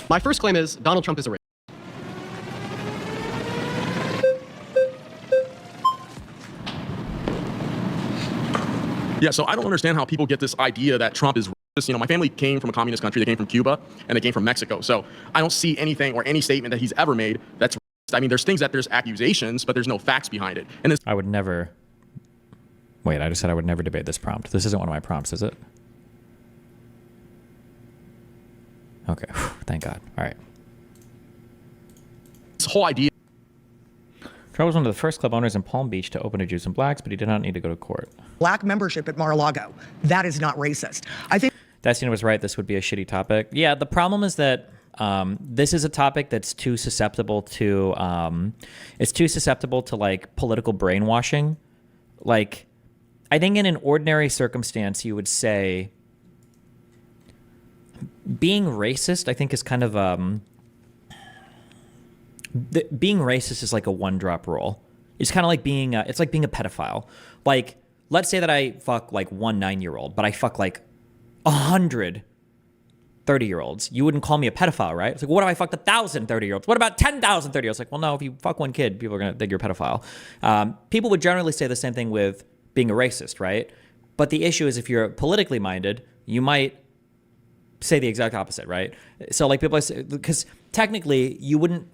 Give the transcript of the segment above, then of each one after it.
My first claim is Donald Trump is a racist. Yeah, so I don't understand how people get this idea that Trump is racist. You know, my family came from a communist country. They came from Cuba, and they came from Mexico. So I don't see anything or any statement that he's ever made that's racist. I mean, there's things that there's accusations, but there's no facts behind it. And this I would never... Wait, I just said I would never debate this prompt. This isn't one of my prompts, is it? Okay, thank God. All right. this whole idea... Trump was one of the first club owners in Palm Beach to open to Jews and blacks, but he did not need to go to court. Black membership at Mar-a-Lago. That is not racist. I think Destiny was right. This would be a shitty topic. Yeah, the problem is that this is a topic that's too susceptible to like political brainwashing. Like, I think in an ordinary circumstance, you would say being racist, I think, is kind of being racist is like a one-drop rule. It's kind of like being it's like being a pedophile. Like, let's say that I fuck like one 9-year-old, but I fuck like 100 30-year-olds. You wouldn't call me a pedophile, right? It's like, what if I fucked 1,000 30-year-olds? What about 10,000 30-year-olds? Like, well, no, if you fuck one kid, people are going to think you're a pedophile. People would generally say the same thing with being a racist, right? But the issue is if you're politically minded, you might say the exact opposite, right? So like people say, because technically you wouldn't,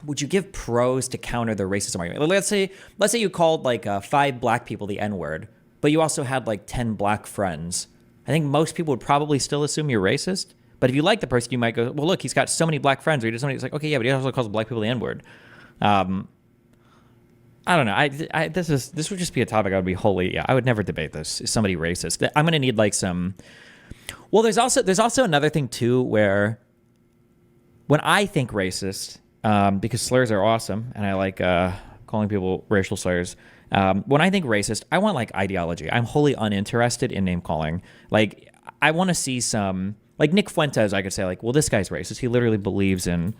would you give pros to counter the racism argument? Let's say you called like 5 black people the N-word, but you also had like 10 black friends. I think most people would probably still assume you're racist. But if you like the person, you might go, well, look, he's got so many black friends. Or he does so many. It's like, okay, yeah, but he also calls black people the N-word. I don't know. This would just be a topic I would be wholly, yeah, I would never debate this. Is somebody racist? I'm going to need like some, well, there's also another thing too, where when I think racist, because slurs are awesome, and I like calling people racial slurs. When I think racist, I want like ideology. I'm wholly uninterested in name calling. Like, I want to see some, like Nick Fuentes, I could say like, well, this guy's racist. He literally believes in,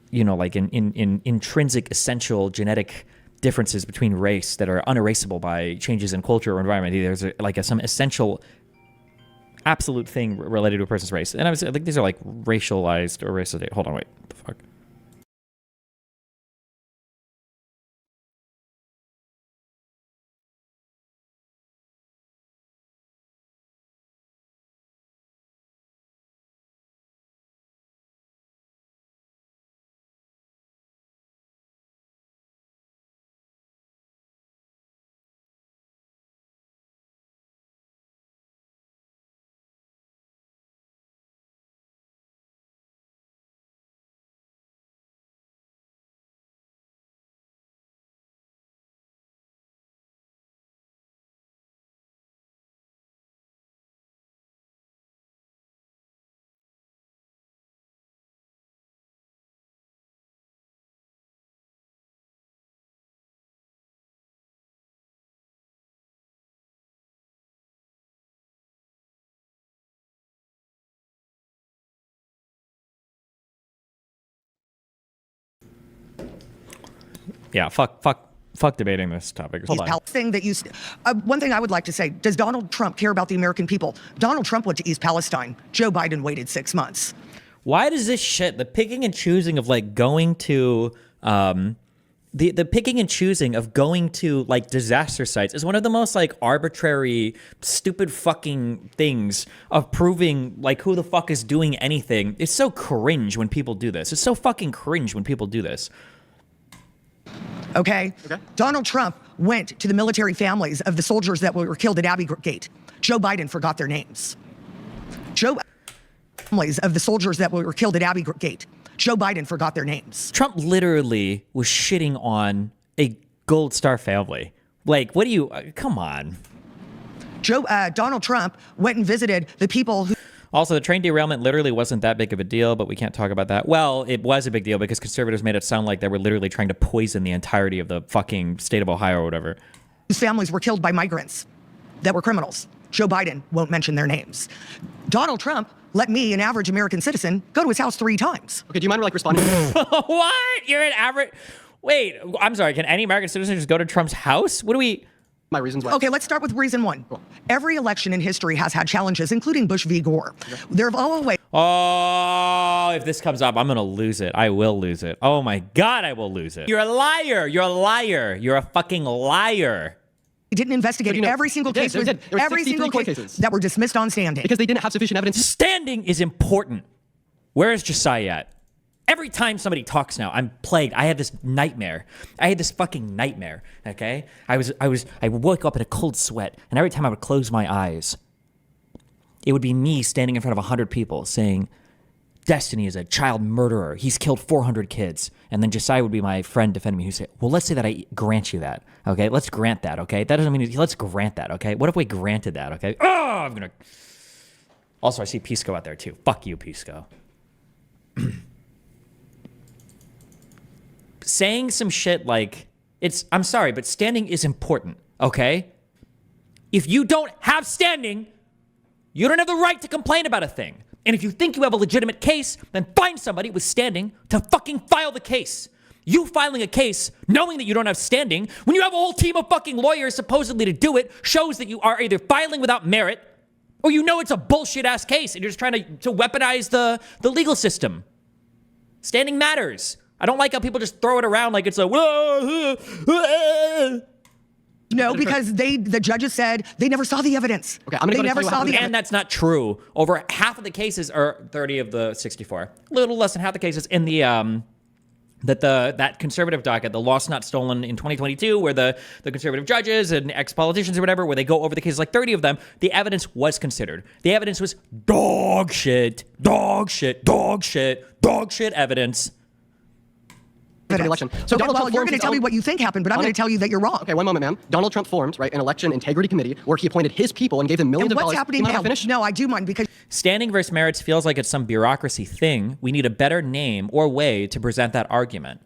you know, like in intrinsic, essential genetic differences between race that are unerasable by changes in culture or environment. There's like some essential, absolute thing related to a person's race. And I think these are like racialized or racist. Hold on, wait, what the fuck? Yeah, fuck debating this topic. Hold on. thing that you, one thing I would like to say, does Donald Trump care about the American people? Donald Trump went to East Palestine. Joe Biden waited 6 months. Why does this shit, the picking and choosing of like going to, the picking and choosing of going to like disaster sites is one of the most like arbitrary, stupid fucking things of proving like who the fuck is doing anything. It's so cringe when people do this. It's so fucking cringe when people do this. Okay? Donald Trump went to the military families of the soldiers that were killed at Abbey Gate. Joe Biden forgot their names. Families of the soldiers that were killed at Abbey Gate. Joe Biden forgot their names. Trump literally was shitting on a Gold Star family. Like, what do you, come on. Donald Trump went and visited the people who... Also, the train derailment literally wasn't that big of a deal, but we can't talk about that. Well, it was a big deal because conservatives made it sound like they were literally trying to poison the entirety of the fucking state of Ohio or whatever. Whose families were killed by migrants that were criminals. Joe Biden won't mention their names. Donald Trump let me, an average American citizen, go to his house 3 times. Okay, do you mind like responding? What? You're an average... Wait, I'm sorry. Can any American citizen just go to Trump's house? What do we... My reasons why. Okay, let's start with reason 1. Cool. Every election in history has had challenges, including Bush v. Gore. There have always... Oh, if this comes up, I'm going to lose it. I will lose it. Oh my God, I will lose it. You're a liar. You're a liar. You're a fucking liar. They didn't investigate But, you know, every single they case. did. There were Every 63 single court case cases. that were dismissed on standing. Because they didn't have sufficient evidence. Standing is important. Where is Josiah at? Every time somebody talks now, I'm plagued. I had this nightmare. I had this fucking nightmare, okay? I would wake up in a cold sweat, and every time I would close my eyes, it would be me standing in front of 100 people saying, Destiny is a child murderer. He's killed 400 kids. And then Josiah would be my friend defending me who said, well, let's say that I grant you that, okay? Let's grant that, okay? That doesn't mean, let's grant that, okay? What if we granted that, okay? Oh, I'm gonna... Also, I see Pisco out there too. Fuck you, Pisco. Saying some shit like, I'm sorry, but standing is important, okay? If you don't have standing, you don't have the right to complain about a thing. And if you think you have a legitimate case, then find somebody with standing to fucking file the case. You filing a case knowing that you don't have standing when you have a whole team of fucking lawyers supposedly to do it shows that you are either filing without merit or you know it's a bullshit ass case and you're just trying to weaponize the legal system. Standing matters. I don't like how people just throw it around like it's a No, because the judges said they never saw the evidence. Okay, I'm gonna they go to never tell you what saw the happened. And that's not true. Over half of the cases, or 30 of the 64, a little less than half the cases in the that conservative docket, the Lost Not Stolen in 2022, where the conservative judges and ex-politicians or whatever, where they go over the cases, like 30 of them, the evidence was considered. The evidence was dog shit evidence. The election. So Okay, Donald well, Trump you're formed going to his tell me own- what you think happened, but I'm going to tell you that you're wrong. Okay, one moment, ma'am. Donald Trump formed, right, an election integrity committee where he appointed his people and gave them millions And of what's dollars. happening You mind if now? I finish? No, I do mind because Standing versus merits feels like it's some bureaucracy thing. We need a better name or way to present that argument.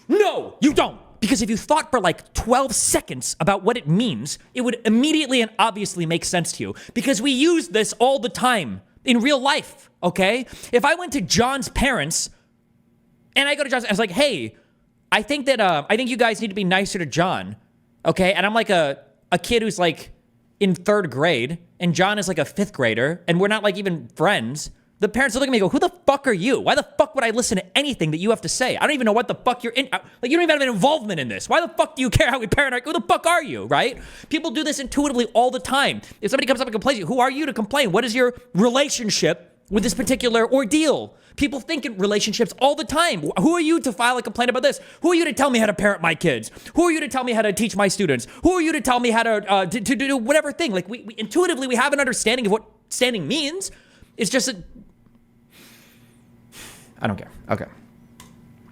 No, you don't. Because if you thought for like 12 seconds about what it means, it would immediately and obviously make sense to you. Because we use this all the time in real life, okay? If I went to John's parents and I go to John's, I was like, hey, I think you guys need to be nicer to John, okay? And I'm like a kid who's like in 3rd grade, and John is like a 5th grader, and we're not like even friends. The parents look at me and go, who the fuck are you? Why the fuck would I listen to anything that you have to say? I don't even know what the fuck you're in. Like, you don't even have an involvement in this. Why the fuck do you care how we parent? Who the fuck are you, right? People do this intuitively all the time. If somebody comes up and complains, who are you to complain? What is your relationship with this particular ordeal? People think in relationships all the time. Who are you to file a complaint about this? Who are you to tell me how to parent my kids? Who are you to tell me how to teach my students? Who are you to tell me how to do whatever thing? Like, we intuitively, we have an understanding of what standing means. It's just I don't care. Okay.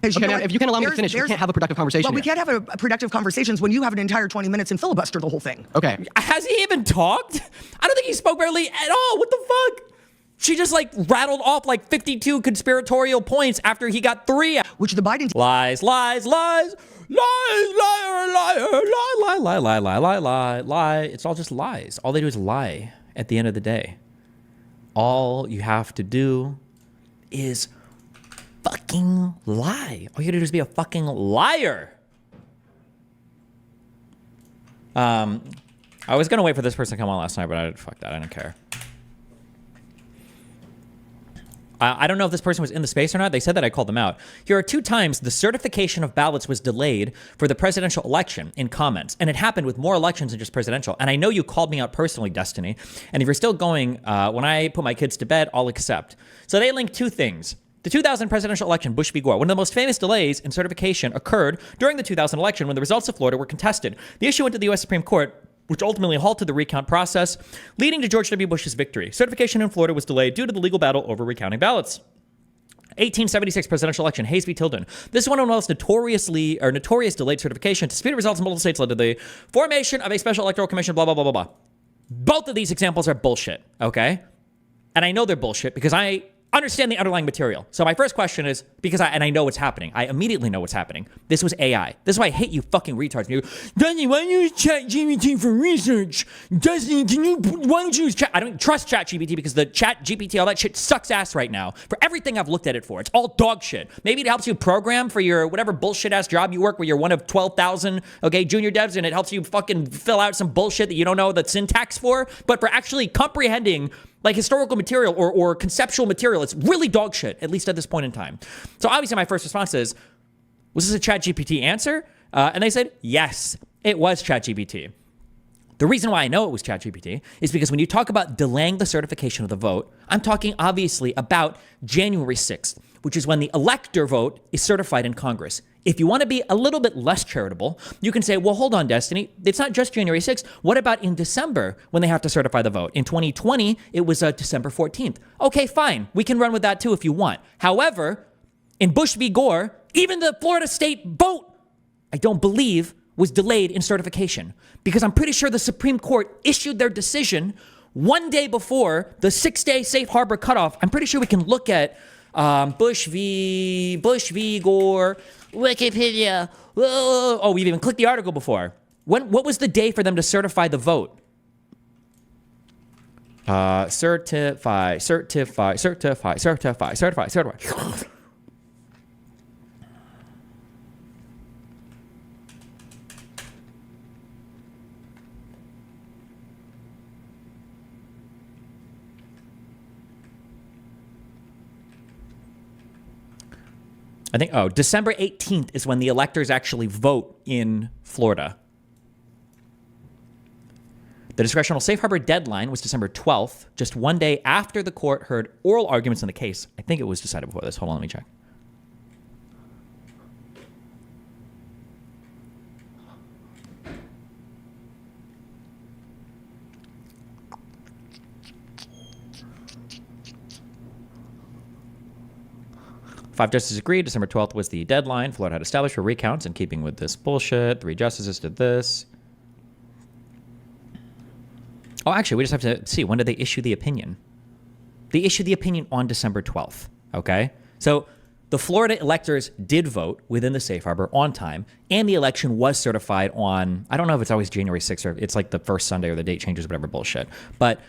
Okay, now, if you can allow me to finish, we can't have a productive conversation. Well, we here. can't have a productive conversations when you have an entire 20 minutes and filibuster the whole thing. Okay. Has he even talked? I don't think he spoke barely at all. What the fuck? She just like rattled off like 52 conspiratorial points after he got 3. Which the Biden Lies, lies, lies, lies, liar, liar, lie, lie, lie, lie, lie, lie, lie, lie. It's all just lies. All they do is lie at the end of the day. All you have to do is fucking lie. All you gotta do is be a fucking liar. I was gonna wait for this person to come on last night, but fuck that. I don't care. I don't know if this person was in the space or not. They said that I called them out. Here are 2 times the certification of ballots was delayed for the presidential election in comments. And it happened with more elections than just presidential. And I know you called me out personally, Destiny. And if you're still going, when I put my kids to bed, I'll accept. So they linked 2 things. The 2000 presidential election, Bush v. Gore. One of the most famous delays in certification occurred during the 2000 election when the results of Florida were contested. The issue went to the U.S. Supreme Court, which ultimately halted the recount process, leading to George W. Bush's victory. Certification in Florida was delayed due to the legal battle over recounting ballots. 1876 presidential election, Hayes v. Tilden. This is one of the most notorious delayed certification. Disputed results in multiple states led to the formation of a special electoral commission, blah, blah, blah, blah, blah. Both of these examples are bullshit, okay? And I know they're bullshit because I understand the underlying material. So my first question is, because I know what's happening. I immediately know what's happening. This was AI. This is why I hate you fucking retards. You go, Dusty, why don't you use ChatGPT for research? Dusty, why don't you use Chat? I don't trust ChatGPT because the ChatGPT, all that shit sucks ass right now. For everything I've looked at it for, it's all dog shit. Maybe it helps you program for your whatever bullshit ass job you work where you're one of 12,000, okay, junior devs, and it helps you fucking fill out some bullshit that you don't know the syntax for. But for actually comprehending Like historical material or conceptual material, it's really dog shit, at least at this point in time. So obviously my first response is, was this a ChatGPT answer? And they said, yes, it was ChatGPT. The reason why I know it was ChatGPT is because when you talk about delaying the certification of the vote, I'm talking obviously about January 6th, which is when the elector vote is certified in Congress. If you want to be a little bit less charitable, you can say, well, hold on, Destiny. It's not just January 6th. What about in December when they have to certify the vote? In 2020, it was December 14th. Okay, fine. We can run with that too if you want. However, in Bush v. Gore, even the Florida state vote, I don't believe, was delayed in certification because I'm pretty sure the Supreme Court issued their decision one day before the 6-day safe harbor cutoff. I'm pretty sure we can look at Bush v. Gore, Wikipedia. Oh, we've even clicked the article before. What was the day for them to certify the vote? Certify. I think, December 18th is when the electors actually vote in Florida. The discretional safe harbor deadline was December 12th, just one day after the court heard oral arguments in the case. I think it was decided before this. Hold on, let me check. Five justices agreed. December 12th was the deadline Florida had established for recounts in keeping with this bullshit. 3 justices did this. Oh, actually, we just have to see. When did they issue the opinion? They issued the opinion on December 12th, okay? So the Florida electors did vote within the safe harbor on time, and the election was certified on, I don't know if it's always January 6th or it's like the first Sunday or the date changes, whatever bullshit. But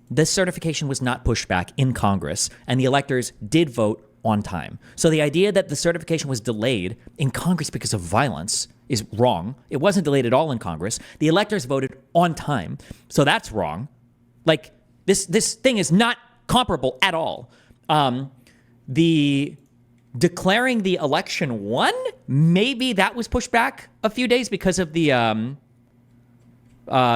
this certification was not pushed back in Congress, and the electors did vote on time. So the idea that the certification was delayed in Congress because of violence is wrong. It wasn't delayed at all in Congress. The electors voted on time. So that's wrong. Like, this thing is not comparable at all. The declaring the election won, maybe that was pushed back a few days because of the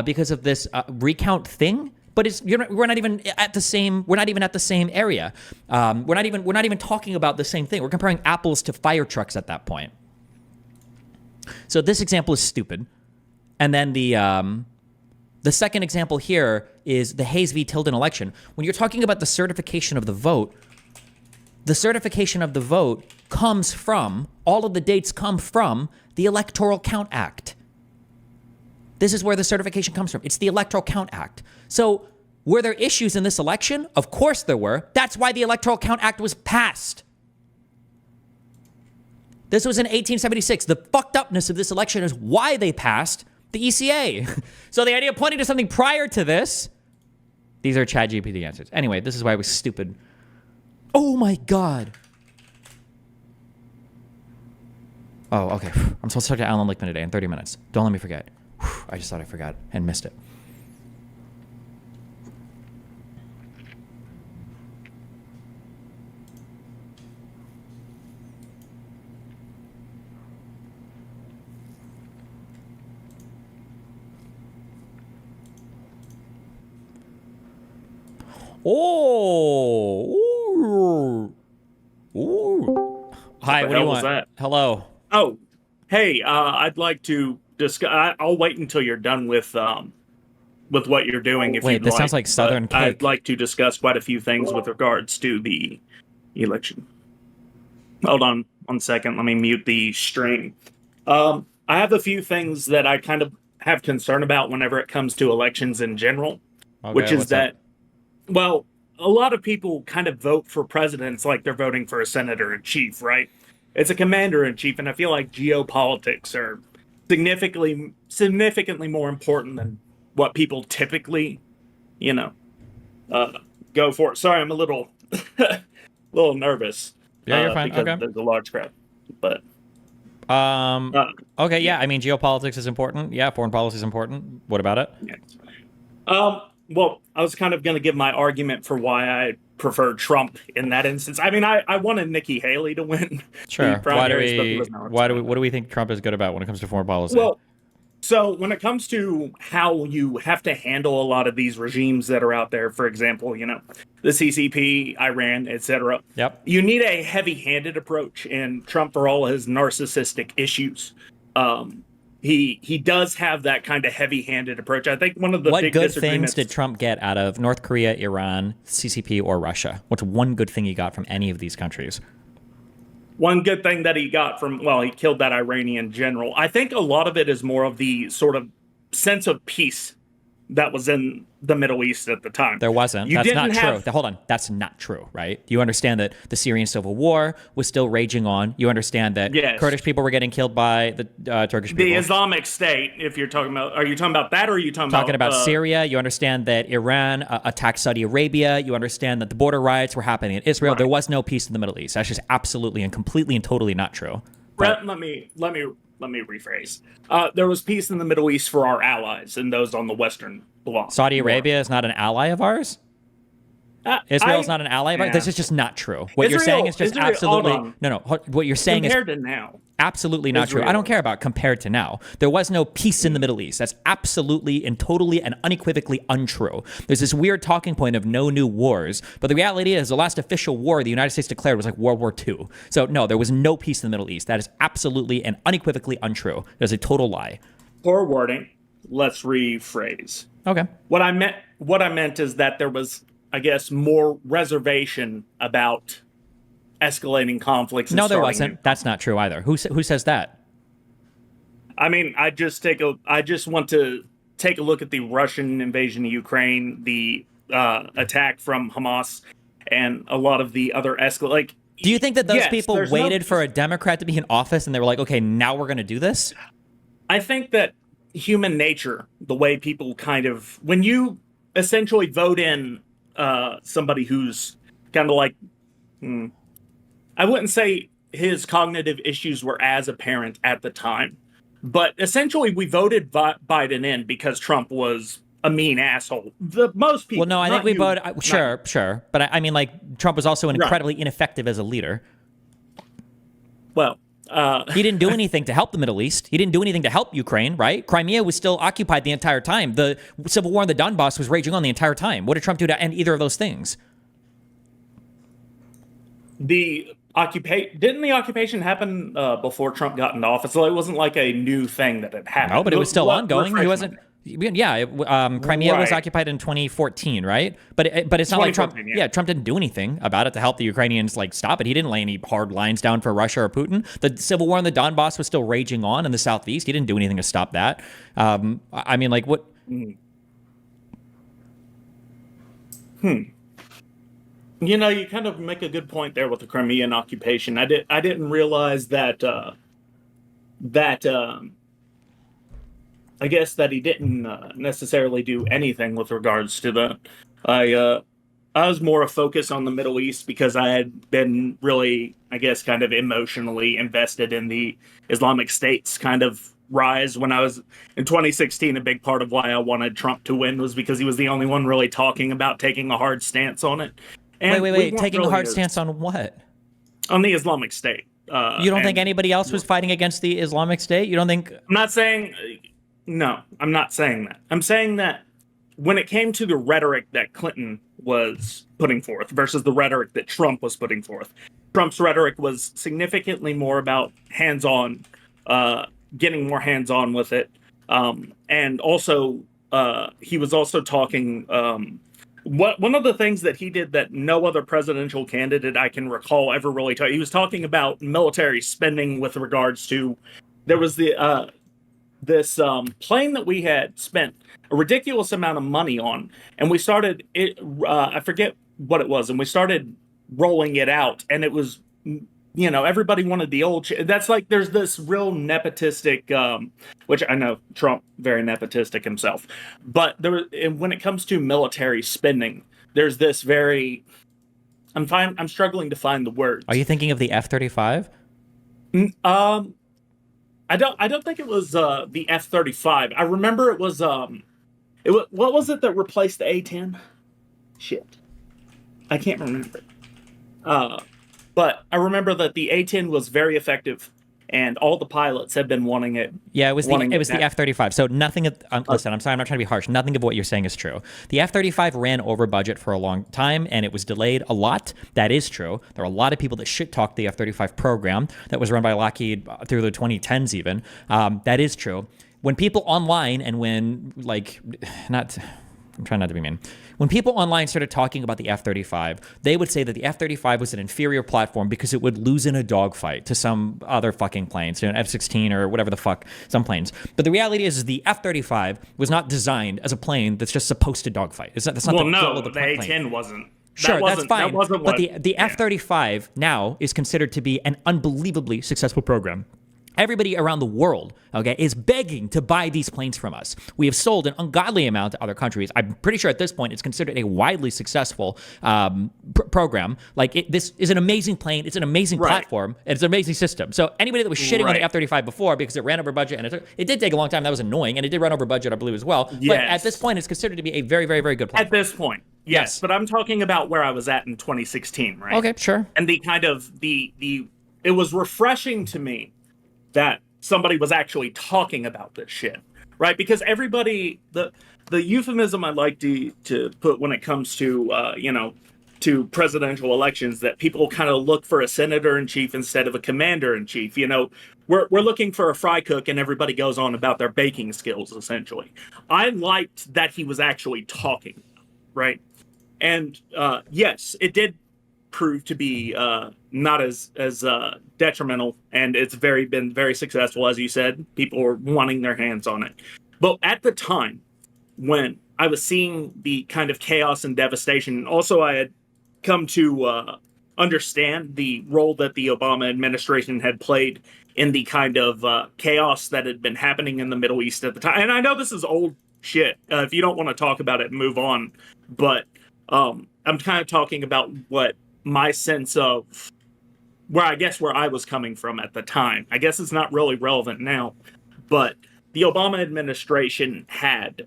because of this recount thing. But we're not even at the same area. We're not even talking about the same thing. We're comparing apples to fire trucks at that point. So this example is stupid. And then the second example here is the Hayes v. Tilden election. When you're talking about the certification of the vote comes from, all of the dates come from the Electoral Count Act. This is where the certification comes from. It's the Electoral Count Act. So were there issues in this election? Of course there were. That's why the Electoral Count Act was passed. This was in 1876. The fucked upness of this election is why they passed the ECA. So the idea of pointing to something prior to this, these are ChatGPT answers. Anyway, this is why it was stupid. Oh my God. Oh, okay. I'm supposed to talk to Alan Lichtman today in 30 minutes. Don't let me forget. I just thought I forgot and missed it. Oh. Ooh. Hi, what do you want? That? Hello. Oh, hey, I'd like to discuss. I'll wait until you're done with what you're doing. If Wait, you'd this like, sounds like Southern but I'd cake. like to discuss quite a few things with regards to the election. Hold on 1 second. Let me mute the stream. I have a few things that I kind of have concern about whenever it comes to elections in general, Okay, which is what's that, up? well, a lot of people kind of vote for presidents like they're voting for a senator-in-chief, right? It's a commander-in-chief, and I feel like geopolitics are significantly more important than what people typically, go for. Sorry, I'm a little nervous. Yeah, you're fine. Because Okay. there's a large crowd. But Okay, yeah, I mean, geopolitics is important. Yeah, foreign policy is important. What about it? yeah. Well, I was kind of going to give my argument for why I prefer Trump in that instance. I mean, I wanted Nikki Haley to win Sure. the primaries, but there was no What do we think Trump is good about when it comes to foreign policy? Well, so when it comes to how you have to handle a lot of these regimes that are out there, for example, the CCP, Iran, etc. Yep. You need a heavy-handed approach, and Trump, for all his narcissistic issues, he does have that kind of heavy-handed approach. I think one of the what big good disagreements. things did Trump get out of North Korea, Iran, CCP, or Russia? What's one good thing he got from any of these countries? One good thing that he got he killed that Iranian general. I think a lot of it is more of the sort of sense of peace that was in the Middle East at the time. There wasn't. That's not true. Hold on. That's not true, right? You understand that the Syrian civil war was still raging on. You understand that Kurdish people were getting killed by the Turkish people. The Islamic State, if you're talking about, are you talking about that or are you talking about Syria? You understand that Iran attacked Saudi Arabia. You understand that the border riots were happening in Israel. Right. There was no peace in the Middle East. That's just absolutely and completely and totally not true. But, let me rephrase. There was peace in the Middle East for our allies and those on the Western bloc. Saudi Arabia is not an ally of ours? Israel's not an ally of ours? This is just not true. What you're saying is just absolutely... No. What you're saying compared to now. Absolutely not true. I don't care about compared to now. There was no peace in the Middle East. That's absolutely and totally and unequivocally untrue. There's this weird talking point of no new wars, but the reality is the last official war the United States declared was like World War II. So no, there was no peace in the Middle East. That is absolutely and unequivocally untrue. That is a total lie. Poor wording. Let's rephrase. Okay. What I meant is that there was, I guess, more reservation about escalating conflicts. No, there wasn't. That's not true either. Who says that? I mean, I just want to take a look at the Russian invasion of Ukraine, the attack from Hamas, and a lot of the other do you think that those people waited for a Democrat to be in office and they were like, okay, now we're going to do this? I think that human nature, the way people kind of, when you essentially vote in somebody who's kind of like, I wouldn't say his cognitive issues were as apparent at the time, but essentially we voted Biden in because Trump was a mean asshole. Most people. Well, no, I think we voted. Sure. But I mean, like, Trump was also incredibly ineffective as a leader. Well, he didn't do anything to help the Middle East. He didn't do anything to help Ukraine, right? Crimea was still occupied the entire time. The civil war in the Donbass was raging on the entire time. What did Trump do to end either of those things? Didn't the occupation happen before Trump got into office? So it wasn't like a new thing that had happened. No, but it was still ongoing. He wasn't. Yeah, Crimea was occupied in 2014, right? But it's not like Trump. Yeah, Trump didn't do anything about it to help the Ukrainians stop it. He didn't lay any hard lines down for Russia or Putin. The civil war in the Donbass was still raging on in the southeast. He didn't do anything to stop that. I mean, like what? You know, you kind of make a good point there with the Crimean occupation. I didn't realize that I guess that he didn't necessarily do anything with regards to that. I was more a focus on the Middle East because I had been really, I guess, kind of emotionally invested in the Islamic State's kind of rise when I was in 2016. A big part of why I wanted Trump to win was because he was the only one really talking about taking a hard stance on it. And wait. Taking a hard stance on what? On the Islamic State. You don't think anybody else was fighting against the Islamic State? You don't think... I'm not saying... No, I'm not saying that. I'm saying that when it came to the rhetoric that Clinton was putting forth versus the rhetoric that Trump was putting forth, Trump's rhetoric was significantly more about hands-on, getting more hands-on with it. And also, he was also talking... one of the things that he did that no other presidential candidate I can recall ever really he was talking about military spending with regards to, there was this plane that we had spent a ridiculous amount of money on, and we started it. I forget what it was, and we started rolling it out, and it was, everybody wanted the old. That's like there's this real nepotistic, which I know Trump very nepotistic himself, but when it comes to military spending, there's this very. I'm struggling to find the words. Are you thinking of the F-35? I don't think it was the F-35. I remember it was What was it that replaced the A-10? Shit, I can't remember. But I remember that the A-10 was very effective, and all the pilots have been wanting it. Yeah, it was the F-35. So nothing of listen, I'm sorry, I'm not trying to be harsh. Nothing of what you're saying is true. The F-35 ran over budget for a long time, and it was delayed a lot. That is true. There are a lot of people that shit talk the F-35 program that was run by Lockheed through the 2010s even. That is true. When people online and when I'm trying not to be mean. When people online started talking about the F-35, they would say that the F-35 was an inferior platform because it would lose in a dogfight to some other fucking planes, an F-16 or whatever the fuck, some planes. But the reality is the F-35 was not designed as a plane that's just supposed to dogfight. That's not the goal of the plane. The A-10 wasn't. Sure, that's fine. That wasn't but the F-35 now is considered to be an unbelievably successful program. Everybody around the world, okay, is begging to buy these planes from us. We have sold an ungodly amount to other countries. I'm pretty sure at this point it's considered a widely successful program. Like, this is an amazing plane. It's an amazing platform. And it's an amazing system. So anybody that was shitting on the F-35 before because it ran over budget, and it did take a long time. That was annoying. And it did run over budget, I believe, as well. Yes. But at this point, it's considered to be a very, very, very good platform. At this point, yes. But I'm talking about where I was at in 2016, right? Okay, sure. And the kind of it was refreshing to me that somebody was actually talking about this shit, right? Because everybody, the euphemism I like to put when it comes to, to presidential elections, that people kind of look for a senator-in-chief instead of a commander-in-chief. You know, we're looking for a fry cook, and everybody goes on about their baking skills, essentially. I liked that he was actually talking, right? And yes, it did prove to be not as detrimental, and it's been very successful. As you said, people were wanting their hands on it. But at the time when I was seeing the kind of chaos and devastation, also I had come to understand the role that the Obama administration had played in the kind of chaos that had been happening in the Middle East at the time. And I know this is old shit. If you don't want to talk about it, move on. But I'm kind of talking about what my sense of where I was coming from at the time. I guess it's not really relevant now, but the Obama administration had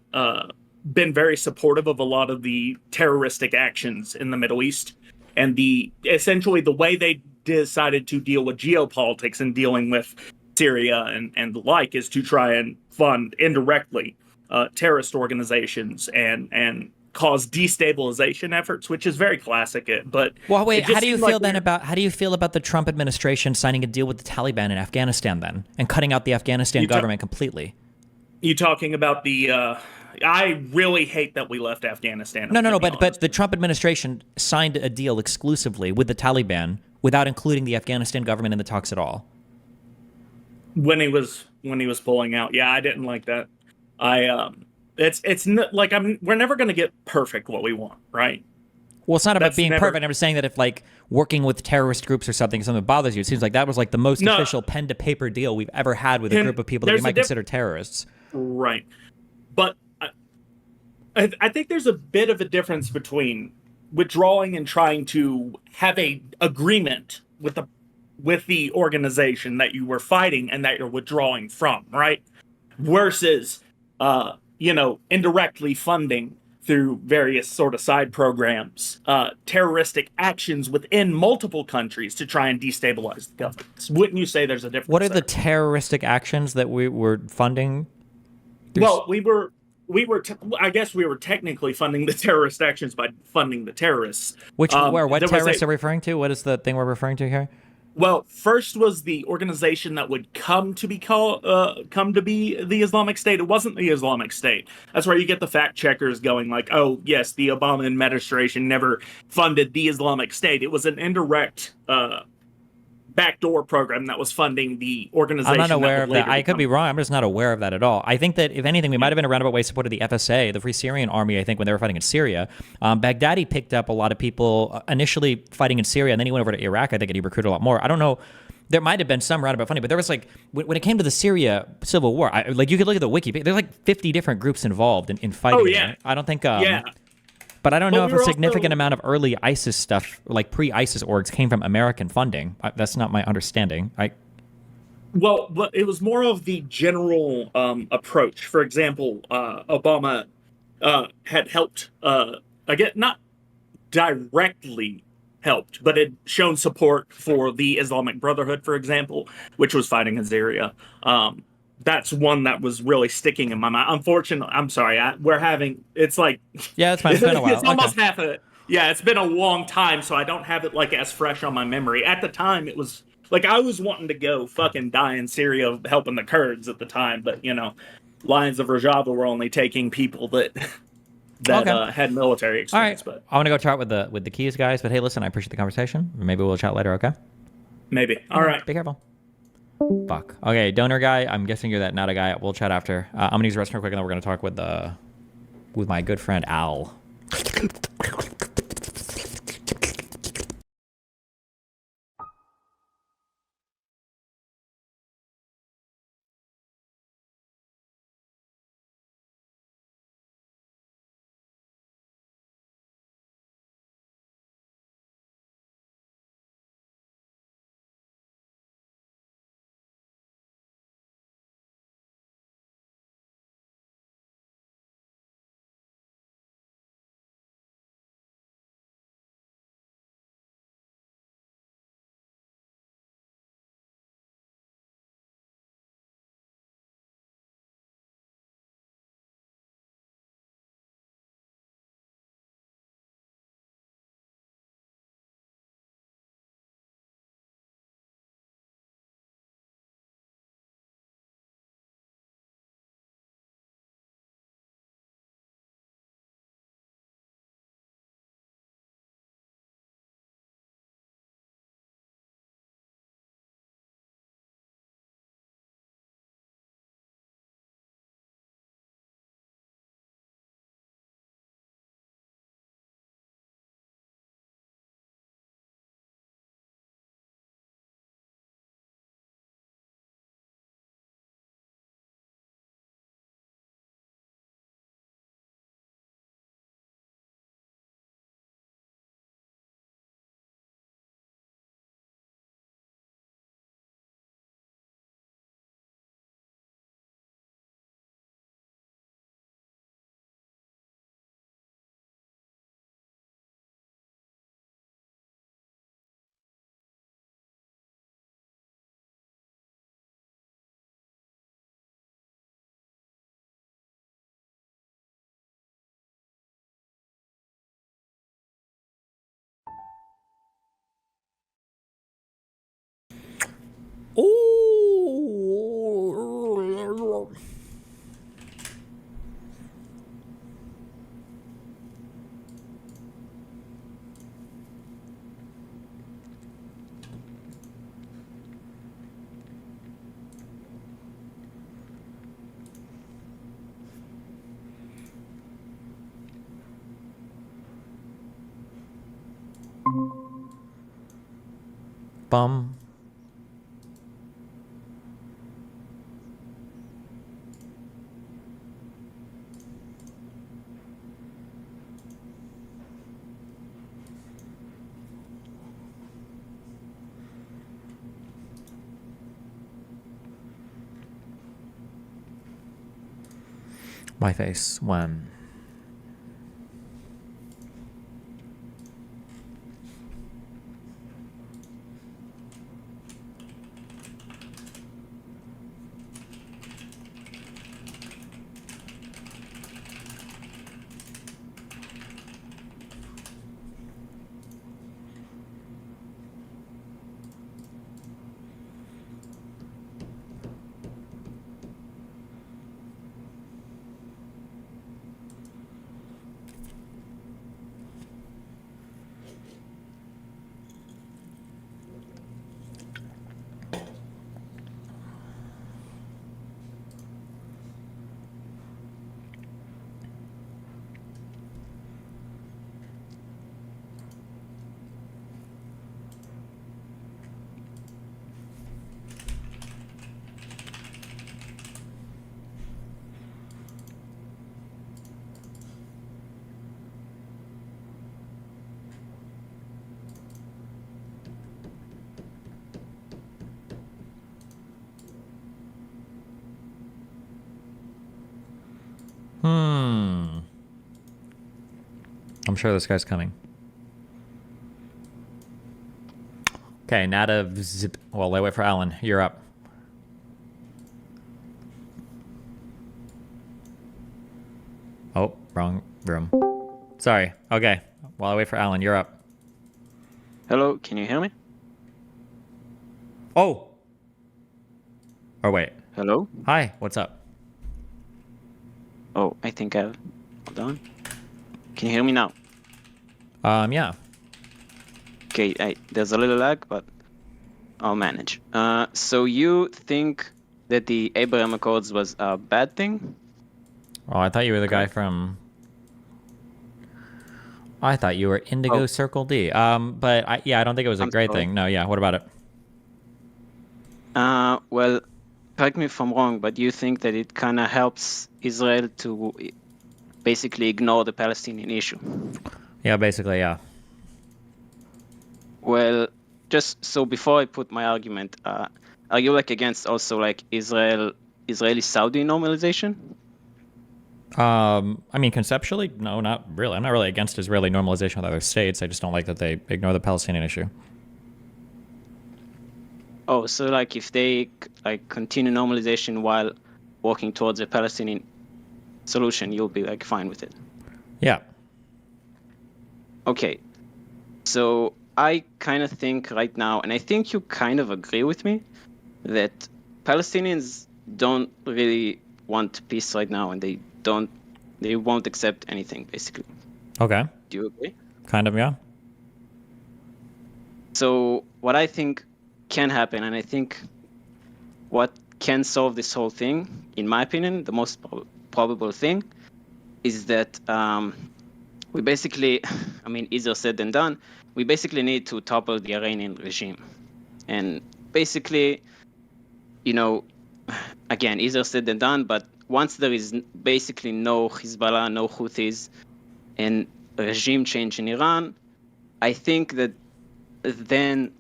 been very supportive of a lot of the terroristic actions in the Middle East, and essentially the way they decided to deal with geopolitics and dealing with Syria and the like is to try and fund indirectly terrorist organizations and cause destabilization efforts, which is very classic. But well, wait, how do you feel about the Trump administration signing a deal with the Taliban in Afghanistan then and cutting out the Afghanistan government completely? You talking about the? I really hate that we left Afghanistan. No, but the Trump administration signed a deal exclusively with the Taliban without including the Afghanistan government in the talks at all. When he was pulling out, yeah, I didn't like that. It's like we're never going to get perfect what we want, right? Well, it's not about being perfect. I'm just saying that if like working with terrorist groups or something bothers you, it seems like that was like the most official pen to paper deal we've ever had with a group of people that we might consider terrorists. Right. But I think there's a bit of a difference between withdrawing and trying to have a agreement with the organization that you were fighting and that you're withdrawing from, right? Versus indirectly funding through various sort of side programs, terroristic actions within multiple countries to try and destabilize the governments. Wouldn't you say there's a difference? What are the terroristic actions that we were funding? Well, I guess we were technically funding the terrorist actions by funding the terrorers. What terrorists are we referring to? What is the thing we're referring to here? Well, first was the organization that would come to be the Islamic State. It wasn't the Islamic State. That's where you get the fact checkers going like, oh, yes, the Obama administration never funded the Islamic State. It was an indirect backdoor program that was funding the organization. I'm not aware of that. I could be wrong. I'm just not aware of that at all. I think that, if anything, we might have been a roundabout way supported the FSA, the Free Syrian Army, I think, when they were fighting in Syria. Baghdadi picked up a lot of people initially fighting in Syria, and then he went over to Iraq, I think, and he recruited a lot more. I don't know. There might have been some roundabout funding, but there was like, when it came to the Syria civil war, you could look at the wiki, there's like 50 different groups involved in fighting. Oh, yeah. I don't think... But I don't know if a significant amount of early ISIS stuff, like pre-ISIS orgs, came from American funding. That's not my understanding. Well, but it was more of the general approach. For example, Obama had helped, again, not directly helped, but had shown support for the Islamic Brotherhood, for example, which was fighting in Syria. That's one that was really sticking in my mind. Unfortunately, I'm sorry, we're having, it's like, Yeah, it's fine. It's been a while. it's almost Okay. half a, yeah, it's been a long time, so I don't have it like as fresh on my memory. At the time, it was like I was wanting to go fucking die in Syria helping the Kurds at the time, but Lions of Rojava were only taking people that Okay. had military All right. experience. But I want to go chat with the keys, guys. But hey, listen, I appreciate the conversation. Maybe we'll chat later. Okay. maybe. All right. Be careful. Fuck. Okay, donor guy. I'm guessing you're that not a guy. We'll chat after. I'm gonna use the restroom real quick, and then we're gonna talk with my good friend Al. Ooh. Bum. My face when. I'm sure this guy's coming. Okay, Nadav zip. Well, wait for Allan. You're up. Oh, wrong room. Sorry. Okay. While I wait for Allan, you're up. Hello, can you hear me? Oh. Or wait. Hello? Hi. What's up? Oh, I think I've... Hold on. Can you hear me now? Yeah. Okay, there's a little lag, but I'll manage. So you think that the Abraham Accords was a bad thing? Oh, I thought you were the guy from... I thought you were Indigo Circle D. But I don't think it was a I'm great sorry. thing. No, yeah. What about it? Well, correct me if I'm wrong, but you think that it kind of helps Israel to basically ignore the Palestinian issue? Yeah, basically, yeah. Well, just so before I put my argument, are you like against also like Israeli-Saudi normalization? I mean, conceptually, no, not really. I'm not really against Israeli normalization with other states. I just don't like that they ignore the Palestinian issue. Oh, so like if they like continue normalization while working towards a Palestinian solution, you'll be like fine with it. Yeah. Okay. So I kind of think right now, and I think you kind of agree with me, that Palestinians don't really want peace right now, and they won't accept anything basically. Okay. Do you agree? Kind of, yeah. So what I think can happen, and I think what can solve this whole thing, in my opinion, the most probable thing, is that we basically, I mean, easier said than done, we basically need to topple the Iranian regime. And basically, you know, again, easier said than done, but once there is basically no Hezbollah, no Houthis, and regime change in Iran, I think that then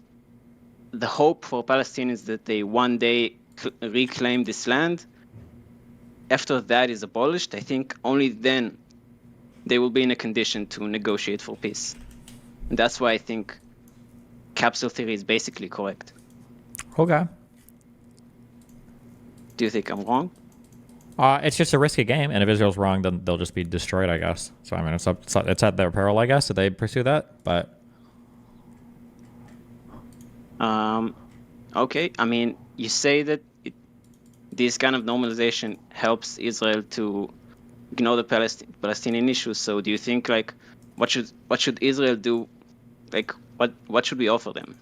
the hope for Palestinians that they one day reclaim this land, after that is abolished, I think only then they will be in a condition to negotiate for peace. And that's why I think capsule theory is basically correct. Okay. Do you think I'm wrong? It's just a risky game, and if Israel's wrong, then they'll just be destroyed, I guess. So, I mean, it's at their peril, I guess, if they pursue that, but... Okay, I mean, you say that this kind of normalization helps Israel to ignore the Palestinian issue. So do you think, like, what should Israel do? Like, what should we offer them?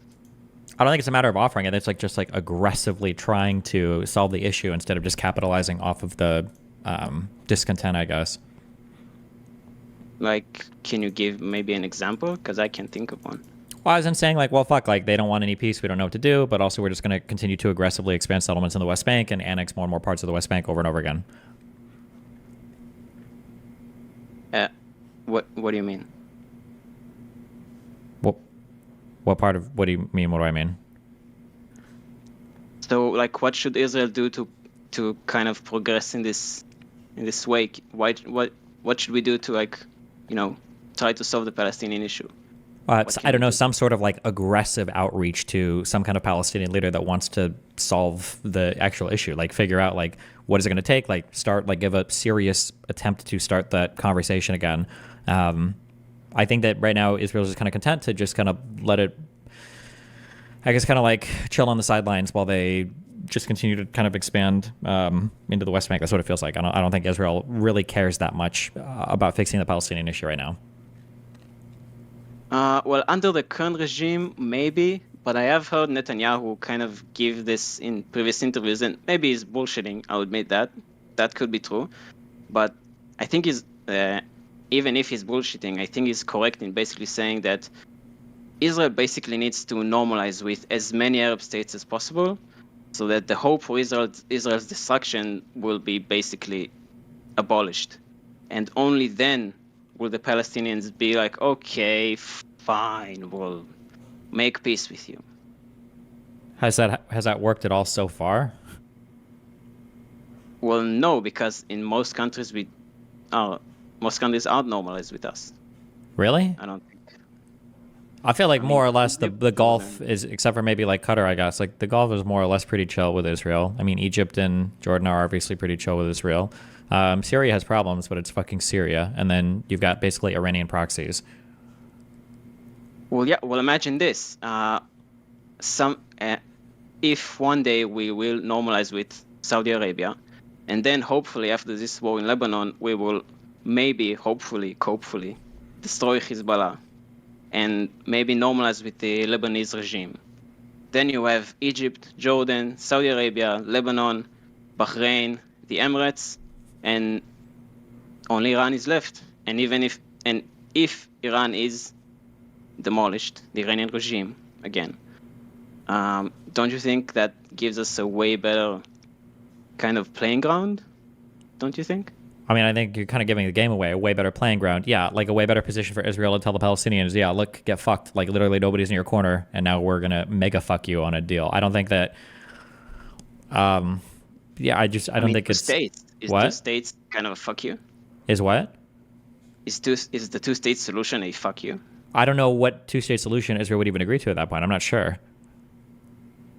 I don't think it's a matter of offering it. It's like just like aggressively trying to solve the issue instead of just capitalizing off of the discontent, I guess. Like, can you give maybe an example? Because I can't think of one. Well, I wasn't saying like, well, fuck, like they don't want any peace. We don't know what to do. But also we're just going to continue to aggressively expand settlements in the West Bank and annex more and more parts of the West Bank over and over again. What do you mean? What part of, what do you mean? What do I mean? So, like, what should Israel do to kind of progress in this way? What should we do to, like, you know, try to solve the Palestinian issue? I don't know, some sort of like aggressive outreach to some kind of Palestinian leader that wants to solve the actual issue, like figure out like what is it going to take, like start, like give a serious attempt to start that conversation again. I think that right now Israel's just kind of content to just kind of let it, I guess, kind of like chill on the sidelines while they just continue to kind of expand into the West Bank. That's what it feels like. I don't think Israel really cares that much about fixing the Palestinian issue right now. Well, under the current regime, maybe, but I have heard Netanyahu kind of give this in previous interviews, and maybe he's bullshitting. I'll admit that. That could be true. But I think he's, even if he's bullshitting, I think he's correct in basically saying that Israel basically needs to normalize with as many Arab states as possible, so that the hope for Israel's destruction will be basically abolished. And only then will the Palestinians be like, okay, fine, we'll make peace with you. Has that worked at all so far? Well, no, because in most countries most countries aren't normalized with us. Really? I don't think. I feel like I mean, more or less the Egypt, Gulf Jordan. is, except for maybe like Qatar, I guess, like the Gulf is more or less pretty chill with Israel. I mean, Egypt and Jordan are obviously pretty chill with Israel. Syria has problems, but it's fucking Syria. And then you've got basically Iranian proxies. Well, yeah. Well, imagine this. Some if one day we will normalize with Saudi Arabia, and then hopefully after this war in Lebanon, we will maybe, hopefully, destroy Hezbollah, and maybe normalize with the Lebanese regime. Then you have Egypt, Jordan, Saudi Arabia, Lebanon, Bahrain, the Emirates, and only Iran is left. And if Iran is demolished, the Iranian regime again, don't you think that gives us a way better kind of playing ground? Don't you think? I mean, I think you're kind of giving the game away, a way better playing ground. Yeah, like a way better position for Israel to tell the Palestinians, yeah, look, get fucked. Like literally nobody's in your corner, and now we're gonna mega fuck you on a deal. I don't think that. Yeah, I don't think it's states. Is what two states kind of a fuck you? is what. Is the two-state solution a fuck you? I don't know what two-state solution Israel would even agree to at that point. I'm not sure.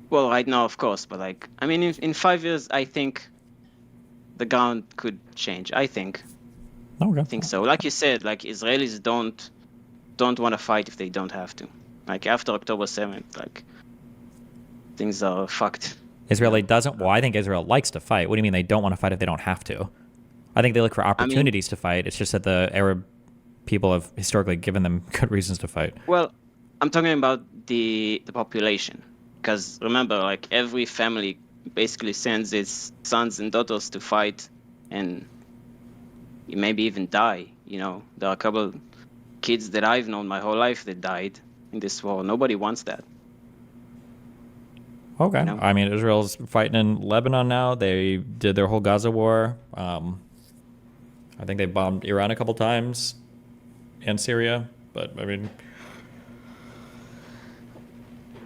Well, right now, of course, but like, I mean, in 5 years, I think the ground could change. I think so. Like you said, like Israelis don't want to fight if they don't have to. Like after October 7th, like things are fucked. Israel doesn't. Well, I think Israel likes to fight. What do you mean they don't want to fight if they don't have to? I think they look for opportunities to fight. It's just that the Arab people have historically given them good reasons to fight. Well, I'm talking about the population, because remember, like every family basically sends its sons and daughters to fight, and maybe even die. You know, there are a couple kids that I've known my whole life that died in this war. Nobody wants that. Okay. You know? I mean, Israel's fighting in Lebanon now. They did their whole Gaza war. I think they bombed Iran a couple times and Syria. But, I mean...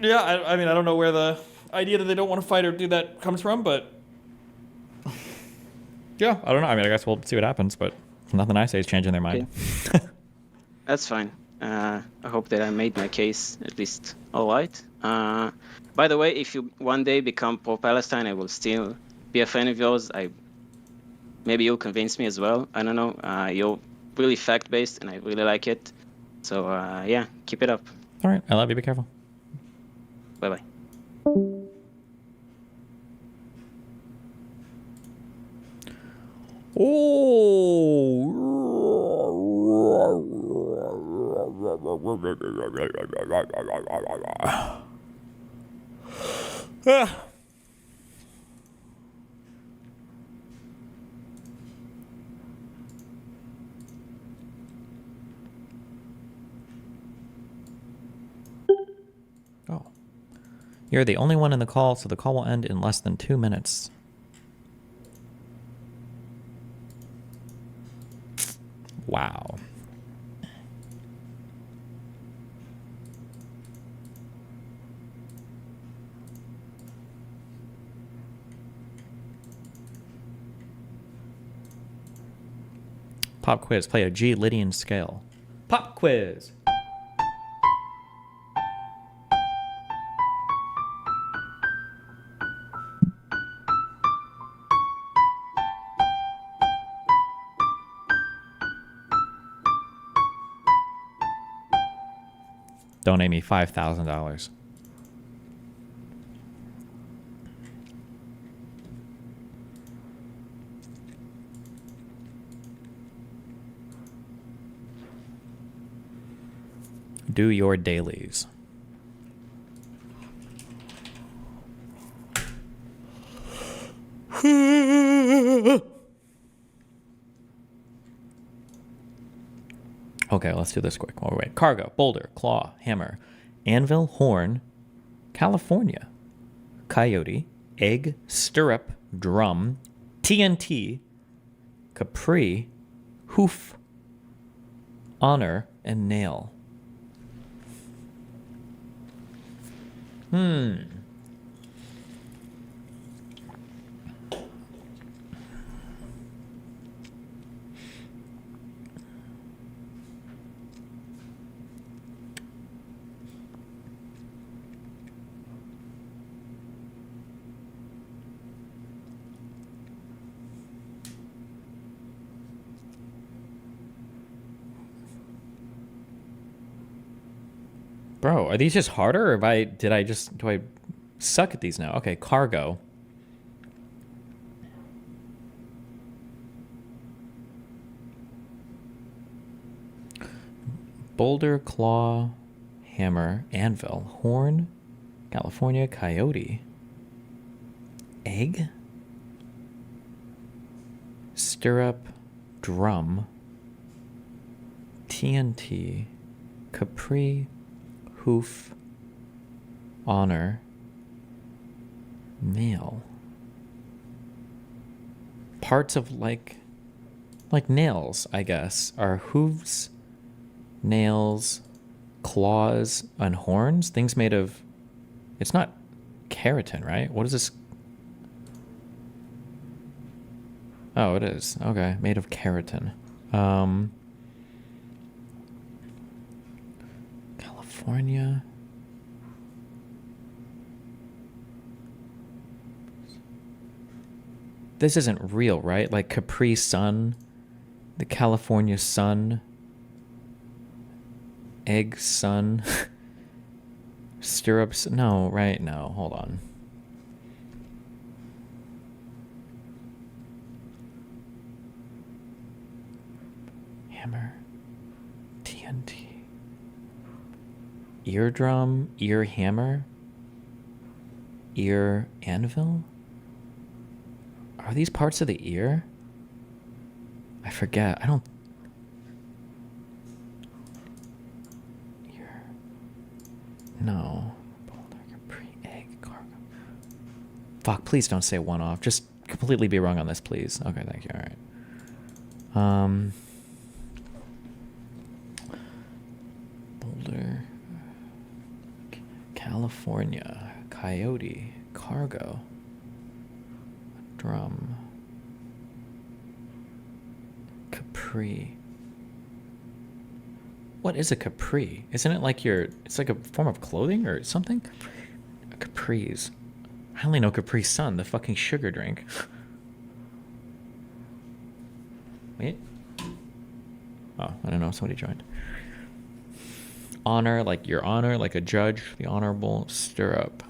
Yeah, I mean, I don't know where the idea that they don't want to fight or do that comes from, but... Yeah, I don't know. I mean, I guess we'll see what happens, but nothing I say is changing their mind. Okay. That's fine. I hope that I made my case at least all right. By the way, if you one day become pro-Palestine, I will still be a fan of yours. Maybe you'll convince me as well. I don't know. You're really fact-based, and I really like it. So, yeah, keep it up. All right. I love you. Be careful. Bye-bye. Oh. You're the only one in the call, so the call will end in less than 2 minutes. Wow. Pop quiz. Play a G Lydian scale. Pop quiz. Donate me $5,000. Do your dailies. Okay, let's do this quick while we wait. Cargo, boulder, claw, hammer, anvil, horn, California, coyote, egg, stirrup, drum, TNT, capri, hoof, honor, and nail. Bro, are these just harder, or do I suck at these now? Okay, cargo. Boulder, claw, hammer, anvil, horn, California, coyote, egg, stirrup, drum, TNT, capri, hoof, honor, nail. Parts of like nails, I guess, are hooves, nails, claws, and horns. Things made of... It's not keratin, right? What is this? Oh, it is. Okay, made of keratin. California. This isn't real, right? Like Capri Sun, the California sun, egg sun, stirrups. No, right? No, hold on. Hammer, TNT, eardrum, ear hammer, ear anvil. Are these parts of the ear? I forget. I don't... Ear. No. Boulder, Capri, egg, cargo. Fuck, please don't say one off. Just completely be wrong on this, please. Okay, thank you. All right. Boulder, California, coyote, cargo, drum, capri. What is a capri? Isn't it like it's like a form of clothing or something? Capris. I only know Capri Sun, the fucking sugar drink. Wait. Oh, I don't know. Somebody joined. Honor, like your honor, like a judge, the honorable. Stirrup.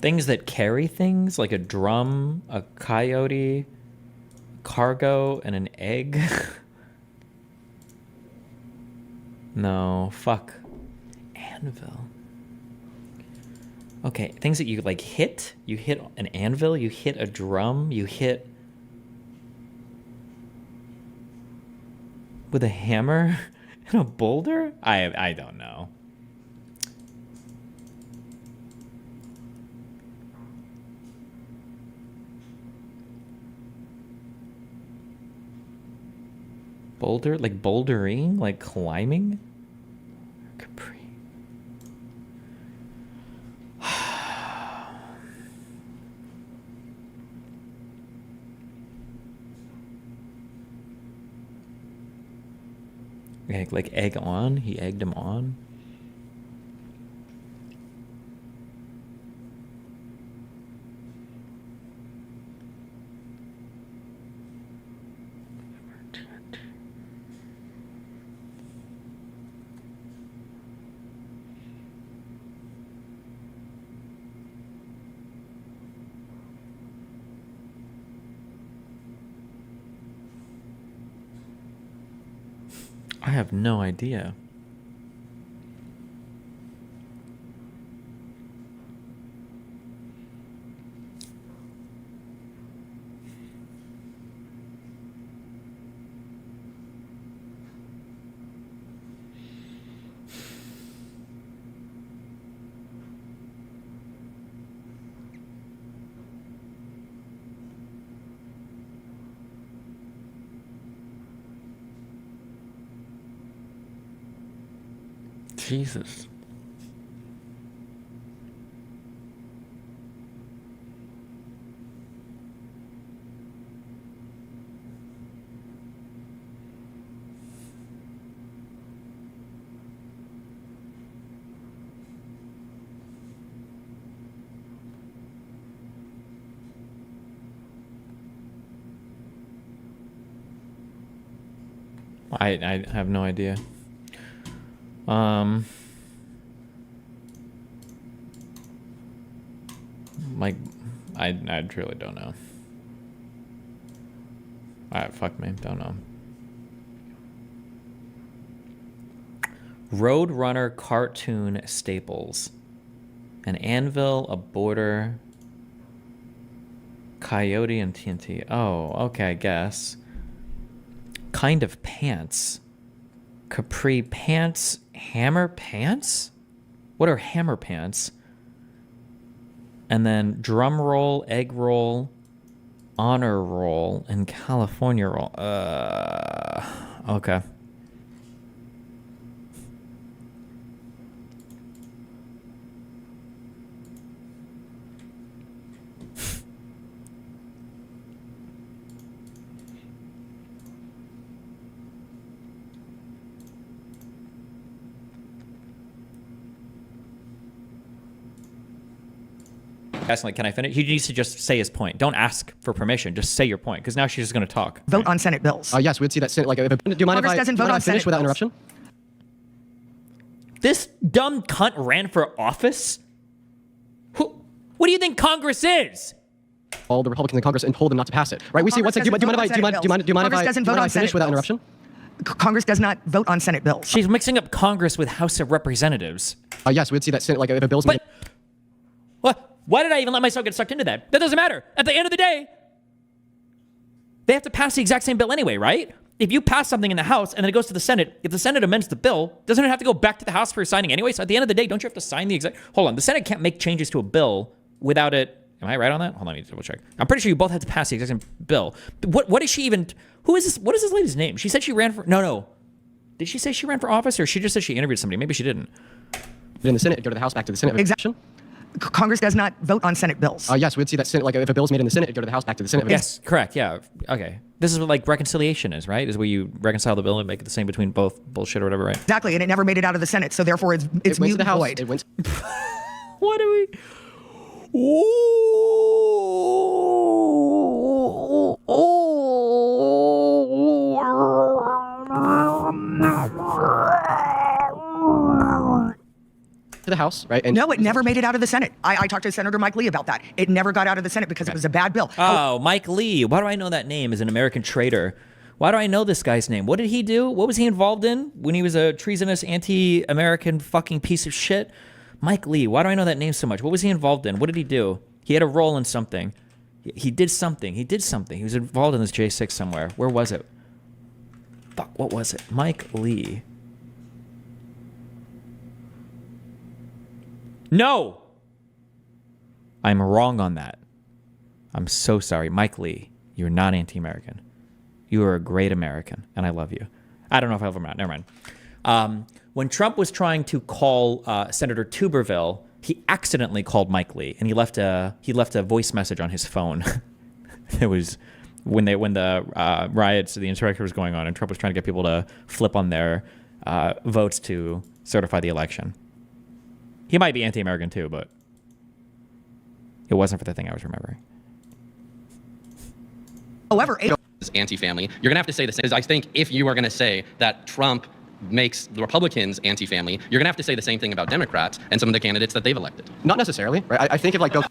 Things that carry things, like a drum, a coyote, cargo, and an egg. No, fuck. Anvil. Okay, things that you like hit. You hit an anvil, you hit a drum, you hit with a hammer and a boulder? I don't know. Boulder? Like bouldering? Like climbing? Capri. Like egg on? He egged him on? I have no idea. Jesus. I have no idea. Like, I truly don't know. Fuck me, don't know. Roadrunner cartoon staples. An anvil, a border, coyote, and TNT. Oh, okay, I guess. Kind of pants. Capri pants. Hammer pants? What are hammer pants? And then drum roll, egg roll, honor roll, and California roll. Okay. Asking, like, can I finish? He needs to just say his point. Don't ask for permission. Just say your point, because now she's just going to talk. Vote on Senate bills. Yes, we'd see that. Like, do you mind Congress if doesn't vote I on finish Senate without bills. interruption? This dumb cunt ran for office? What do you think Congress is? All the Republicans in Congress and told them not to pass it. Right? We see. One second. Do you mind if I finish without interruption? Congress does not vote on Senate bills. She's mixing up Congress with House of Representatives. Yes, we'd see that. Like, if a bill's But what? Why did I even let myself get sucked into that? That doesn't matter. At the end of the day, they have to pass the exact same bill anyway, right? If you pass something in the House and then it goes to the Senate, if the Senate amends the bill, doesn't it have to go back to the House for signing anyway? So at the end of the day, don't you have to sign the exact... Hold on. The Senate can't make changes to a bill without it... Am I right on that? Hold on, let me double check. I'm pretty sure you both had to pass the exact same bill. What is she even... Who is this? What is this lady's name? She said she ran for... No. Did she say she ran for office, or she just said she interviewed somebody? Maybe she didn't. in the Senate, it'd go to the House, back to the Senate. Exactly. Congress does not vote on Senate bills. Yes, we'd see that. Like, if a bill's made in the Senate, it'd go to the House, back to the Senate. Yes, correct. Yeah. Okay. This is what, like, reconciliation is, right? Is where you reconcile the bill and make it the same between both bullshit or whatever, right? Exactly, and it never made it out of the Senate, so therefore it's It went to moot the House. void. It went. What do we... To the House, right? And No, it never made it out of the Senate. I talked to Senator Mike Lee about that. It never got out of the Senate because it was a bad bill. Oh, Mike Lee. Why do I know that name as an American traitor? Why do I know this guy's name? What did he do? What was he involved in when he was a treasonous anti-American fucking piece of shit? Mike Lee. Why do I know that name so much? What was he involved in? What did he do? He had a role in something. He did something. He did something. He was involved in this J6 somewhere. Where was it? Fuck, what was it? Mike Lee. No! I'm wrong on that. I'm so sorry. Mike Lee, you're not anti-American. You are a great American, and I love you. I don't know if I ever met. Never mind. When Trump was trying to call Senator Tuberville, he accidentally called Mike Lee, and he left a voice message on his phone. It was when the riots, the insurrection was going on, and Trump was trying to get people to flip on their votes to certify the election. He might be anti-American too, but it wasn't for the thing I was remembering. However, anti-family, you're going to have to say the same. I think if you are going to say that Trump makes the Republicans anti-family, you're going to have to say the same thing about Democrats and some of the candidates that they've elected. not necessarily, right? I think if like Bill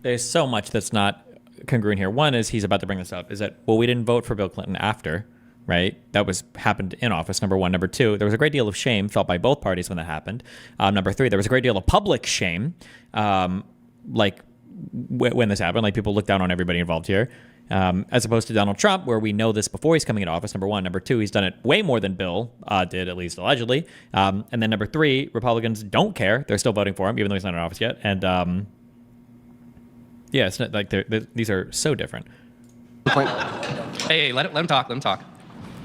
There's so much that's not congruent here. One is he's about to bring this up. Is that, well, we didn't vote for Bill Clinton after, right? That was happened in office, number one. Number two, there was a great deal of shame felt by both parties when that happened. Number three, there was a great deal of public shame, like when this happened. Like people looked down on everybody involved here, as opposed to Donald Trump, where we know this before he's coming into office, number one. Number two, he's done it way more than Bill did, at least allegedly. And then number three, Republicans don't care. They're still voting for him, even though he's not in office yet. And yeah, it's not like these are so different. Hey, let him talk. Let him talk.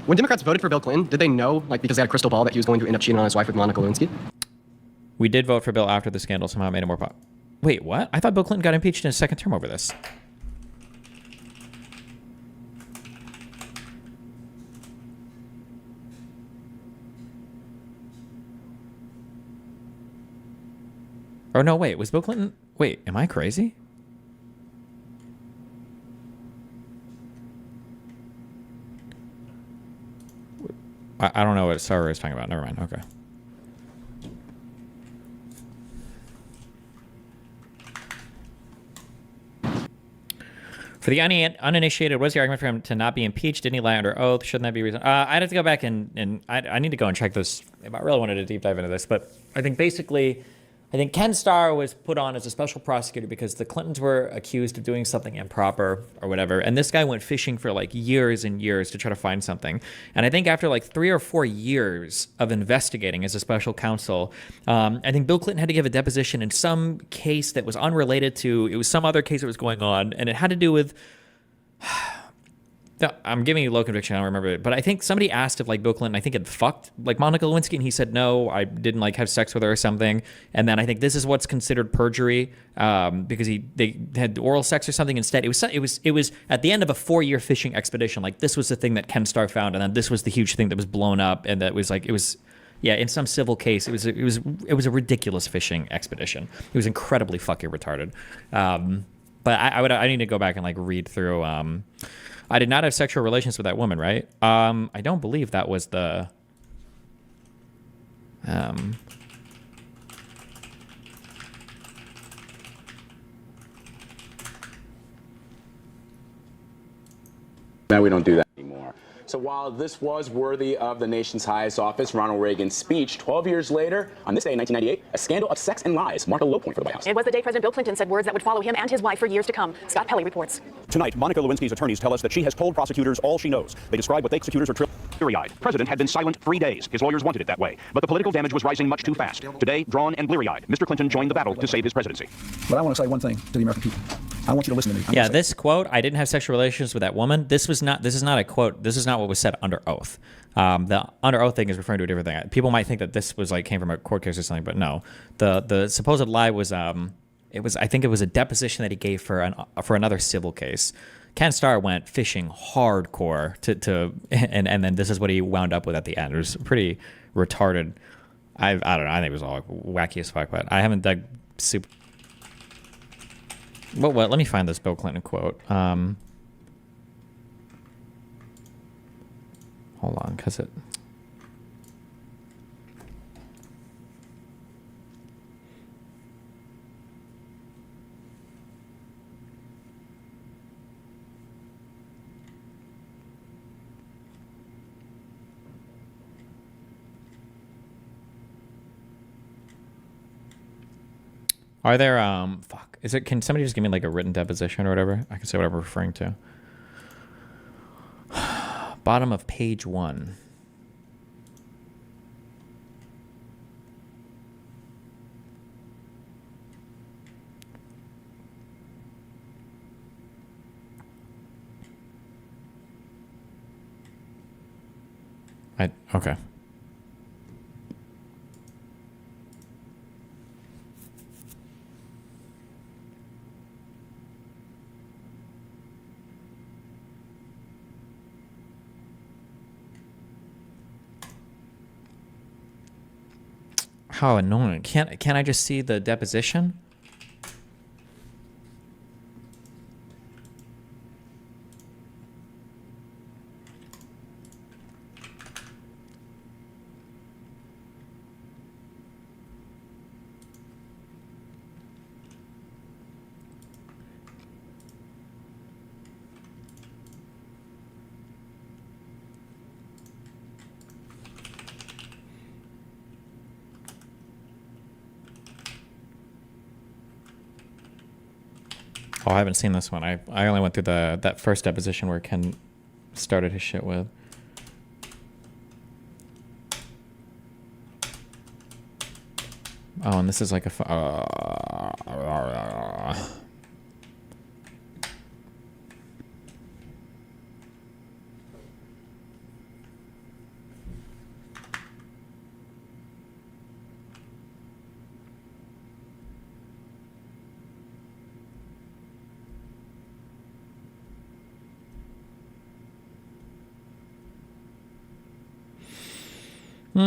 when Democrats voted for Bill Clinton, did they know, like, because they had a crystal ball, that he was going to end up cheating on his wife with Monica Lewinsky? We did vote for Bill after the scandal somehow made it more popular. Wait, what? I thought Bill Clinton got impeached in his second term over this. Or no, wait, was Bill Clinton... Wait, am I crazy? I don't know what Sarah is talking about. Never mind. Okay. For the uninitiated, what's the argument for him to not be impeached? Didn't he lie under oath? Shouldn't that be reason? I'd have to go back and I need to go and check this. I really wanted to deep dive into this, but I think basically... I think Ken Starr was put on as a special prosecutor because the Clintons were accused of doing something improper or whatever. And this guy went fishing for like years and years to try to find something. And I think after like 3 or 4 years of investigating as a special counsel, I think Bill Clinton had to give a deposition in some case that was unrelated to, it was some other case that was going on. And it had to do with... No, I'm giving you low conviction. I don't remember it, but I think somebody asked if like Bill Clinton, I think had fucked like Monica Lewinsky, and he said no, I didn't like have sex with her or something. And then I think this is what's considered perjury because they had oral sex or something instead. It was at the end of a 4-year fishing expedition. Like this was the thing that Ken Starr found, and then this was the huge thing that was blown up, and that was like it was. Yeah, in some civil case, it was a ridiculous fishing expedition. It was incredibly fucking retarded. But I need to go back and like read through. I did not have sexual relations with that woman, right? I don't believe that was the... Now we don't do that anymore. So while this was worthy of the nation's highest office, Ronald Reagan's speech, 12 years later, on this day in 1998, a scandal of sex and lies marked a low point for the White House. It was the day President Bill Clinton said words that would follow him and his wife for years to come. Scott Pelley reports. Tonight, Monica Lewinsky's attorneys tell us that she has told prosecutors all she knows. They describe what prosecutors are teary-eyed. President had been silent 3 days. His lawyers wanted it that way. But the political damage was rising much too fast. Today, drawn and bleary-eyed, Mr. Clinton joined the battle to save his presidency. But I want to say one thing to the American people. I want you to listen to me. Yeah, this quote, I didn't have sexual relations with that woman. This is not a quote. This is not what was said under oath. The under oath thing is referring to a different thing. People might think that this was like came from a court case or something, but no. The supposed lie was I think it was a deposition that he gave for another civil case. Ken Starr went fishing hardcore and then this is what he wound up with at the end. It was pretty retarded. I don't know. I think it was all wacky as fuck, but I haven't dug super. Well, let me find this Bill Clinton quote. Hold on, because it... Are there, fuck, can somebody just give me like a written deposition or whatever? I can say what I'm referring to. Bottom of page 1. Okay. How annoying. Can't I just see the deposition? Oh, I haven't seen this one. I only went through that first deposition where Ken started his shit with. Oh, and this is like a... Hey,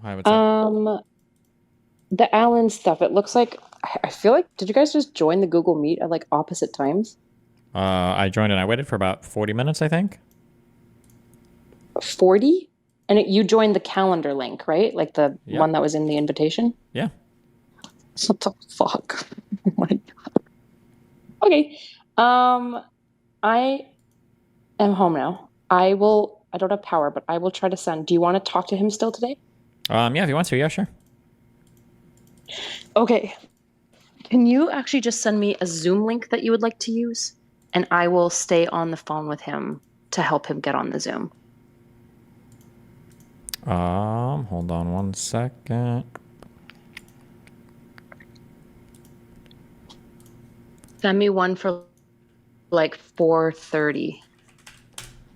Hi, what's up? the Allen stuff, it looks like I feel like did you guys just join the Google Meet at like opposite times? I joined and I waited for about 40 minutes, I think. 40? And you joined the calendar link, right? Like the Yep. one that was in the invitation? Yeah. What the fuck? Oh my god. Okay. I am home now. I don't have power, but I will try to send. Do you want to talk to him still today? Yeah, if you want to, yeah, sure. Okay. Can you actually just send me a Zoom link that you would like to use? And I will stay on the phone with him to help him get on the Zoom. Hold on one second. Send me one for like 4:30.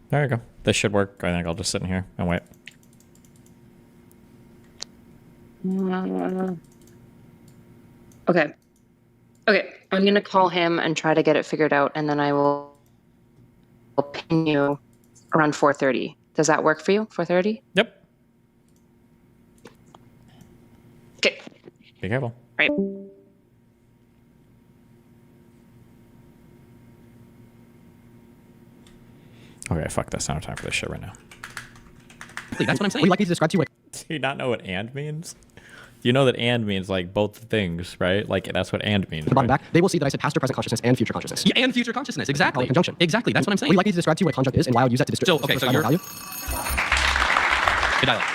There you go. This should work. I think I'll just sit in here and wait. Okay. Okay. I'm going to call him and try to get it figured out, and then I will ping you around 4:30. Does that work for you? 4:30? Yep. Okay. Be careful. All right. Okay, fuck this. I don't have time for this shit right now. That's what I'm saying. We like to describe to you. Do you not know what and means? You know that and means like both things, right? Like that's what and means. The bottom Right? back, they will see that I said past or present consciousness and future consciousness. Yeah, and future consciousness. Exactly. Conjunction. Exactly. That's what I'm saying. We like to describe to you what a conjunct is and why I would use that to describe. So, okay, so describe you're- value. Good dialogue.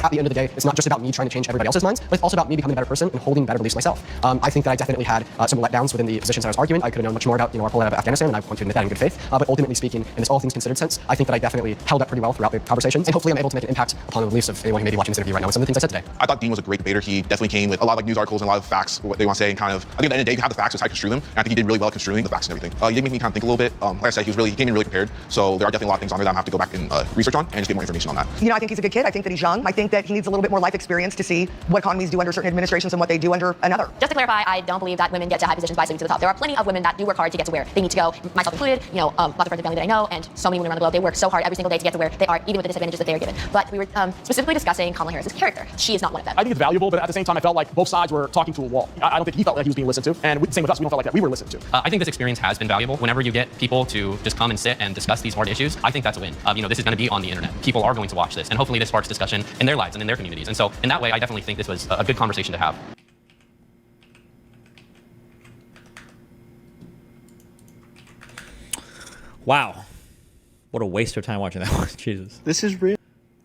At the end of the day, it's not just about me trying to change everybody else's minds, but it's also about me becoming a better person and holding better beliefs myself. I think that I definitely had some letdowns within the positions that I was arguing. I could have known much more about, our pull out of Afghanistan, and I want to admit that in good faith. But ultimately speaking, in this all things considered sense, I think that I definitely held up pretty well throughout the conversations, and hopefully I'm able to make an impact upon the beliefs of anyone who may be watching this interview right now with some of the things I said today. I thought Dean was a great debater. He definitely came with a lot of like news articles and a lot of facts, what they want to say, and kind of, I think at the end of the day, if you have the facts, it's how to construe them. And I think he did really well at construing the facts and everything. He did make me kind of think a little bit. Like I said, he came in really prepared. So there are definitely a lot of things on there that I'm going to have to go back and research on and just get more information on that. I think he's a good kid. I think that he's young. I think that he needs a little bit more life experience to see what economies do under certain administrations and what they do under another. Just to clarify, I don't believe that women get to high positions by sleeping to the top. There are plenty of women that do work hard to get to where they need to go, myself included. Lots of friends and family that I know, and so many women around the globe. They work so hard every single day to get to where they are, even with the disadvantages that they are given. But we were specifically discussing Kamala Harris's character. She is not one of them. I think it's valuable, but at the same time, I felt like both sides were talking to a wall. I don't think he felt like he was being listened to, and same with us. We don't feel like that we were listened to. I think this experience has been valuable. Whenever you get people to just come and sit and discuss these hard issues, I think that's a win. This is going to be on the internet. People are going to watch this, and hopefully this sparks discussion in their lives and in their communities. And so in that way, I definitely think this was a good conversation to have. Wow. What a waste of time watching that one. Jesus. This is real.